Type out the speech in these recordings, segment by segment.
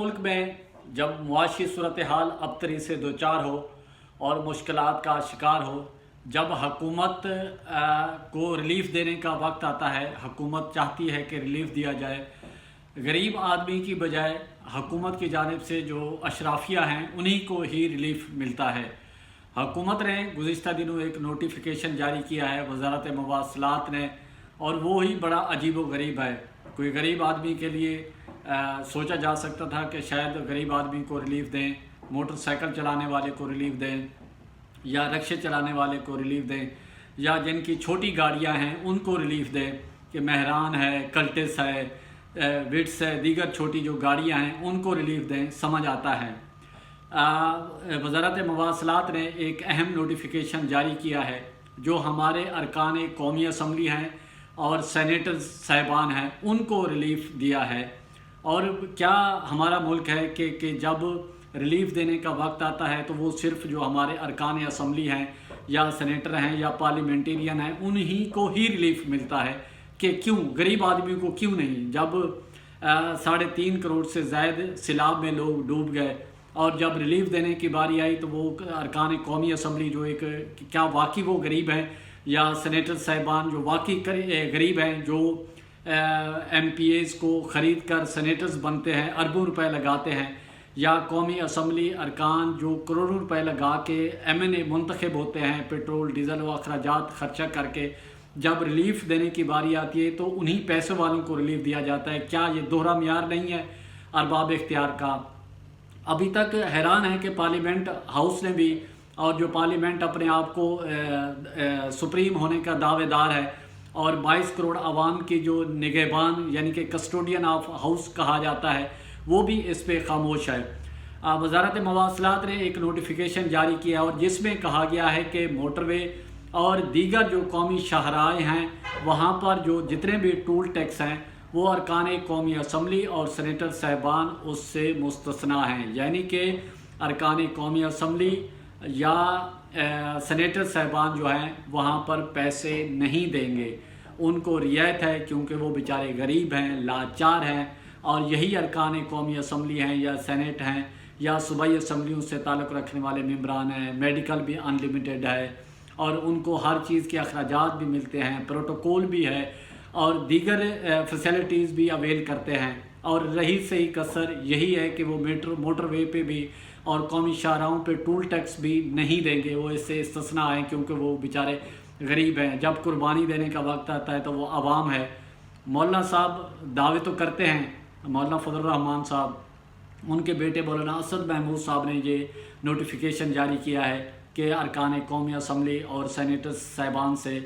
ملک میں جب معاشی صورتحال ابتری سے دوچار ہو اور مشکلات کا شکار ہو، جب حکومت کو ریلیف دینے کا وقت آتا ہے، حکومت چاہتی ہے کہ ریلیف دیا جائے، غریب آدمی کی بجائے حکومت کی جانب سے جو اشرافیہ ہیں انہی کو ہی ریلیف ملتا ہے۔ حکومت نے گزشتہ دنوں ایک نوٹیفیکیشن جاری کیا ہے وزارت مواصلات نے، اور وہ ہی بڑا عجیب و غریب ہے۔ کوئی غریب آدمی کے لیے سوچا جا سکتا تھا کہ شاید غریب آدمی کو ریلیف دیں، موٹر سائیکل چلانے والے کو ریلیف دیں، یا رکشے چلانے والے کو ریلیف دیں، یا جن کی چھوٹی گاڑیاں ہیں ان کو ریلیف دیں، کہ مہران ہے، کلٹس ہے، وٹس ہے، دیگر چھوٹی جو گاڑیاں ہیں ان کو ریلیف دیں، سمجھ آتا ہے۔ وزارت مواصلات نے ایک اہم نوٹیفیکیشن جاری کیا ہے جو ہمارے ارکان قومی اسمبلی ہیں اور سینیٹر صاحبان ہیں ان کو ریلیف دیا ہے۔ اور کیا ہمارا ملک ہے کہ جب ریلیف دینے کا وقت آتا ہے تو وہ صرف جو ہمارے ارکان اسمبلی ہیں یا سینیٹر ہیں یا پارلیمنٹیرین ہیں انہی کو ہی ریلیف ملتا ہے، کہ کیوں غریب آدمی کو کیوں نہیں؟ جب 3.5 کروڑ سے زائد سیلاب میں لوگ ڈوب گئے اور جب ریلیف دینے کی باری آئی تو وہ ارکان قومی اسمبلی جو کیا واقعی وہ غریب ہیں، یا سینیٹر صاحبان جو واقعی غریب ہیں، جو ایم پی ایز کو خرید کر سینیٹرز بنتے ہیں، اربوں روپے لگاتے ہیں، یا قومی اسمبلی ارکان جو کروڑوں روپے لگا کے ایم این اے منتخب ہوتے ہیں پٹرول ڈیزل و اخراجات خرچہ کر کے، جب ریلیف دینے کی باری آتی ہے تو انہی پیسے والوں کو ریلیف دیا جاتا ہے؟ کیا یہ دوہرا معیار نہیں ہے ارباب اختیار کا؟ ابھی تک حیران ہے کہ پارلیمنٹ ہاؤس نے بھی، اور جو پارلیمنٹ اپنے آپ کو سپریم ہونے کا دعوے دار ہے اور 22 کروڑ عوام کی جو نگہبان یعنی کہ کسٹوڈین آف ہاؤس کہا جاتا ہے، وہ بھی اس پہ خاموش ہے۔ وزارت مواصلات نے ایک نوٹیفیکیشن جاری کیا اور جس میں کہا گیا ہے کہ موٹر وے اور دیگر جو قومی شاہراہیں ہیں وہاں پر جو جتنے بھی ٹول ٹیکس ہیں وہ ارکان قومی اسمبلی اور سینیٹر صاحبان اس سے مستثنیٰ ہیں، یعنی کہ ارکان قومی اسمبلی یا سینیٹر صاحبان جو ہیں وہاں پر پیسے نہیں دیں گے، ان کو رعایت ہے کیونکہ وہ بیچارے غریب ہیں، لاچار ہیں، اور یہی ارکان قومی اسمبلی ہیں یا سینیٹ ہیں یا صوبائی اسمبلیوں سے تعلق رکھنے والے ممبران ہیں، میڈیکل بھی ان لمیٹڈ ہے اور ان کو ہر چیز کے اخراجات بھی ملتے ہیں، پروٹوکول بھی ہے اور دیگر فیسلٹیز بھی اویل کرتے ہیں، اور رہی صحیح کسر یہی ہے کہ وہ موٹر وے پہ بھی اور قومی شاہراہوں پہ ٹول ٹیکس بھی نہیں دیں گے، وہ اس سے استثناء ہیں کیونکہ وہ بیچارے غریب ہیں۔ جب قربانی دینے کا وقت آتا ہے تو وہ عوام ہے۔ مولانا صاحب دعوے تو کرتے ہیں، مولانا فضل الرحمان صاحب، ان کے بیٹے مولانا اسد محمود صاحب نے یہ نوٹیفیکیشن جاری کیا ہے کہ ارکان قومی اسمبلی اور سینیٹر صاحبان سے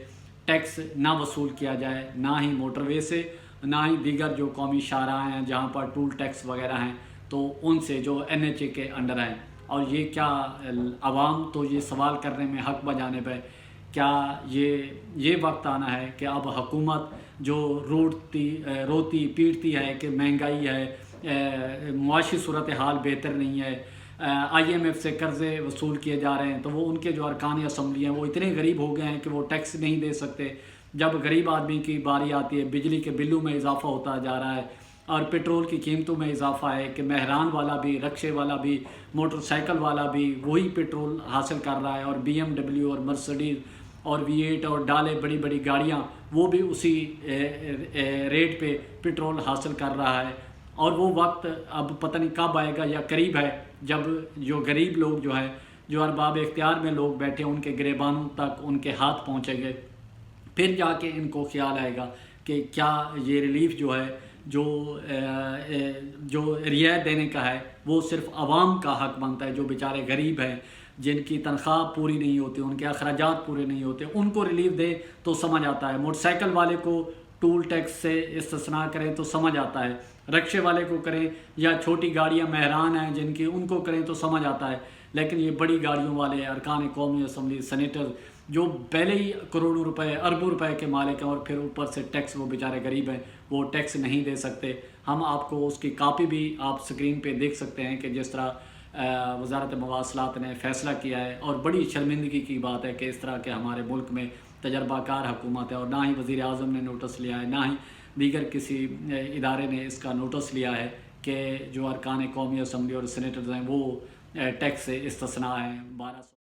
ٹیکس نہ وصول کیا جائے، نہ ہی موٹر وے سے، نہ ہی دیگر جو قومی شاہراہیں ہیں جہاں پر ٹول ٹیکس وغیرہ ہیں تو ان سے جو این ایچ اے کے انڈر ہیں۔ اور یہ کیا عوام تو یہ سوال کرنے میں حق بجانب ہے، کیا یہ وقت آنا ہے کہ اب حکومت جو روتی پیٹتی ہے کہ مہنگائی ہے، معاشی صورتحال بہتر نہیں ہے، آئی ایم ایف سے قرضے وصول کیے جا رہے ہیں، تو وہ ان کے جو ارکان اسمبلی ہیں وہ اتنے غریب ہو گئے ہیں کہ وہ ٹیکس نہیں دے سکتے۔ جب غریب آدمی کی باری آتی ہے، بجلی کے بلوں میں اضافہ ہوتا جا رہا ہے اور پیٹرول کی قیمتوں میں اضافہ ہے کہ مہران والا بھی، رکشے والا بھی، موٹر سائیکل والا بھی وہی پیٹرول حاصل کر رہا ہے، اور بی ایم ڈبلیو اور مرسڈیز اور V8 اور ڈالے بڑی بڑی گاڑیاں وہ بھی اسی ریٹ پہ پیٹرول حاصل کر رہا ہے۔ اور وہ وقت اب پتہ نہیں کب آئے گا یا قریب ہے جب جو غریب لوگ جو ہیں، جو ارباب اختیار میں لوگ بیٹھے ان کے گریبانوں تک ان کے ہاتھ پہنچیں گے، پھر جا کے ان کو خیال آئے گا کہ کیا یہ ریلیف جو ہے جو رعایت دینے کا ہے وہ صرف عوام کا حق بنتا ہے، جو بیچارے غریب ہیں، جن کی تنخواہ پوری نہیں ہوتی، ان کے اخراجات پورے نہیں ہوتے، ان کو ریلیف دے تو سمجھ آتا ہے۔ موٹر سائیکل والے کو ٹول ٹیکس سے استثناء کریں تو سمجھ آتا ہے، رکشے والے کو کریں یا چھوٹی گاڑیاں مہران ہیں جن کی ان کو کریں تو سمجھ آتا ہے، لیکن یہ بڑی گاڑیوں والے ارکان قومی اسمبلی سینیٹر جو پہلے ہی کروڑوں روپے اربوں روپے کے مالک ہیں اور پھر اوپر سے ٹیکس، وہ بیچارے غریب ہیں، وہ ٹیکس نہیں دے سکتے۔ ہم آپ کو اس کی کاپی بھی آپ سکرین پہ دیکھ سکتے ہیں کہ جس طرح وزارت مواصلات نے فیصلہ کیا ہے، اور بڑی شرمندگی کی بات ہے کہ اس طرح کے ہمارے ملک میں تجربہ کار حکومت ہے، اور نہ ہی وزیر اعظم نے نوٹس لیا ہے، نہ ہی دیگر کسی ادارے نے اس کا نوٹس لیا ہے کہ جو ارکان قومی اسمبلی اور سینیٹرز ہیں وہ ٹیکس سے استثناء ہیں 1200